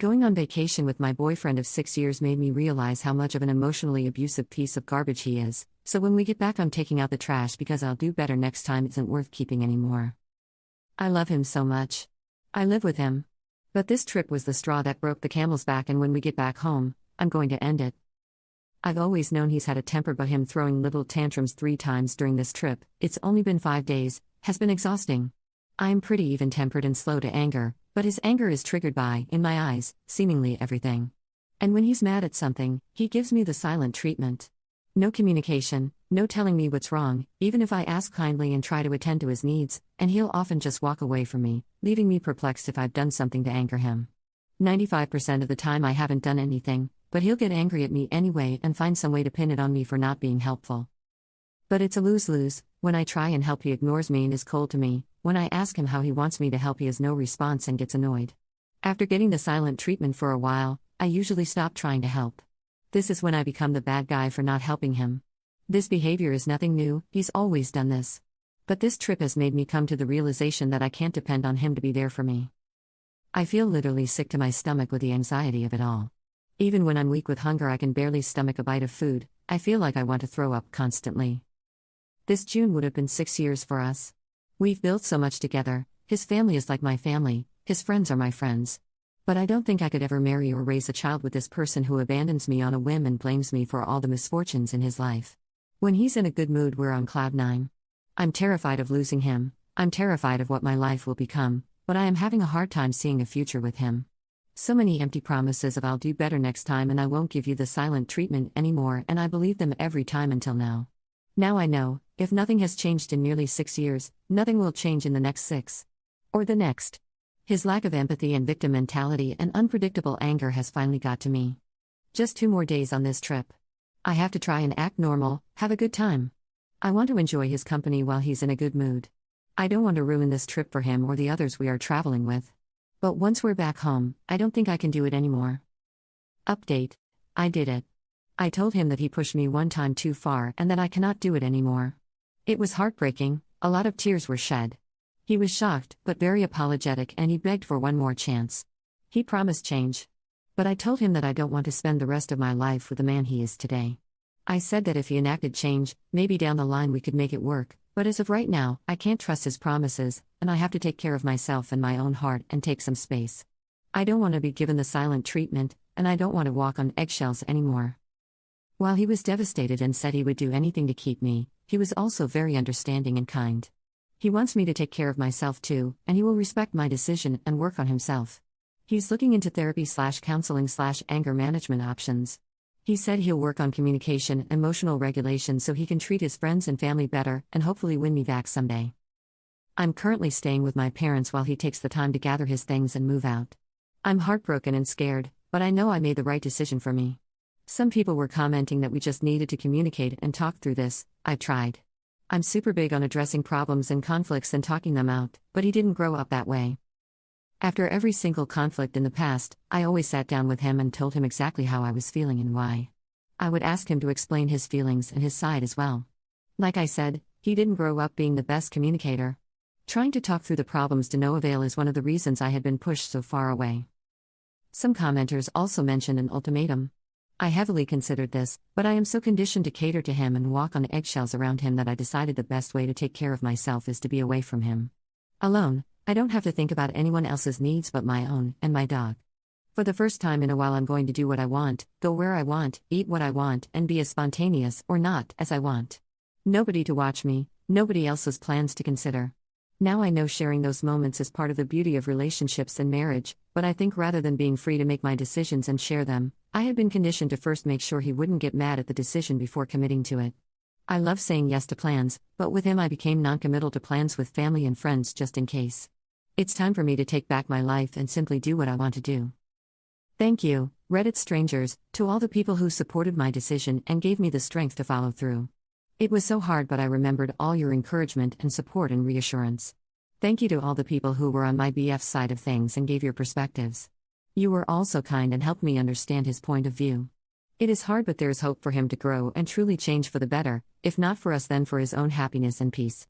Going on vacation with my boyfriend of 6 years made me realize how much of an emotionally abusive piece of garbage he is, so when we get back, I'm taking out the trash because I'll do better next time isn't worth keeping anymore. I love him so much. I live with him. But this trip was the straw that broke the camel's back, and when we get back home, I'm going to end it. I've always known he's had a temper, but him throwing little tantrums 3 times during this trip, it's only been 5 days, has been exhausting. I'm pretty even-tempered and slow to anger, but his anger is triggered by, in my eyes, seemingly everything. And when he's mad at something, he gives me the silent treatment. No communication, no telling me what's wrong, even if I ask kindly and try to attend to his needs, and he'll often just walk away from me, leaving me perplexed if I've done something to anger him. 95% of the time I haven't done anything, but he'll get angry at me anyway and find some way to pin it on me for not being helpful. But it's a lose-lose. When I try and help, he ignores me and is cold to me. When I ask him how he wants me to help, he has no response and gets annoyed. After getting the silent treatment for a while, I usually stop trying to help. This is when I become the bad guy for not helping him. This behavior is nothing new, he's always done this. But this trip has made me come to the realization that I can't depend on him to be there for me. I feel literally sick to my stomach with the anxiety of it all. Even when I'm weak with hunger, I can barely stomach a bite of food. I feel like I want to throw up constantly. This June would have been 6 years for us. We've built so much together. His family is like my family, his friends are my friends. But I don't think I could ever marry or raise a child with this person who abandons me on a whim and blames me for all the misfortunes in his life. When he's in a good mood, we're on cloud 9. I'm terrified of losing him. I'm terrified of what my life will become, but I am having a hard time seeing a future with him. So many empty promises of I'll do better next time and I won't give you the silent treatment anymore, and I believe them every time until now. Now I know, if nothing has changed in nearly 6 years, nothing will change in the next 6. Or the next. His lack of empathy and victim mentality and unpredictable anger has finally got to me. Just 2 more days on this trip. I have to try and act normal, have a good time. I want to enjoy his company while he's in a good mood. I don't want to ruin this trip for him or the others we are traveling with. But once we're back home, I don't think I can do it anymore. Update. I did it. I told him that he pushed me 1 time too far and that I cannot do it anymore. It was heartbreaking, a lot of tears were shed. He was shocked, but very apologetic, and he begged for 1 more chance. He promised change. But I told him that I don't want to spend the rest of my life with the man he is today. I said that if he enacted change, maybe down the line we could make it work, but as of right now, I can't trust his promises, and I have to take care of myself and my own heart and take some space. I don't want to be given the silent treatment, and I don't want to walk on eggshells anymore. While he was devastated and said he would do anything to keep me, he was also very understanding and kind. He wants me to take care of myself too, and he will respect my decision and work on himself. He's looking into therapy/counseling/anger management options. He said he'll work on communication, emotional regulation so he can treat his friends and family better and hopefully win me back someday. I'm currently staying with my parents while he takes the time to gather his things and move out. I'm heartbroken and scared, but I know I made the right decision for me. Some people were commenting that we just needed to communicate and talk through this. I've tried. I'm super big on addressing problems and conflicts and talking them out, but he didn't grow up that way. After every single conflict in the past, I always sat down with him and told him exactly how I was feeling and why. I would ask him to explain his feelings and his side as well. Like I said, he didn't grow up being the best communicator. Trying to talk through the problems to no avail is one of the reasons I had been pushed so far away. Some commenters also mentioned an ultimatum. I heavily considered this, but I am so conditioned to cater to him and walk on eggshells around him that I decided the best way to take care of myself is to be away from him. Alone, I don't have to think about anyone else's needs but my own and my dog. For the first time in a while, I'm going to do what I want, go where I want, eat what I want, and be as spontaneous or not as I want. Nobody to watch me, nobody else's plans to consider. Now I know sharing those moments is part of the beauty of relationships and marriage, but I think rather than being free to make my decisions and share them, I had been conditioned to first make sure he wouldn't get mad at the decision before committing to it. I love saying yes to plans, but with him I became non-committal to plans with family and friends just in case. It's time for me to take back my life and simply do what I want to do. Thank you, Reddit strangers, to all the people who supported my decision and gave me the strength to follow through. It was so hard, but I remembered all your encouragement and support and reassurance. Thank you to all the people who were on my BF's side of things and gave your perspectives. You were all so kind and helped me understand his point of view. It is hard, but there is hope for him to grow and truly change for the better, if not for us then for his own happiness and peace.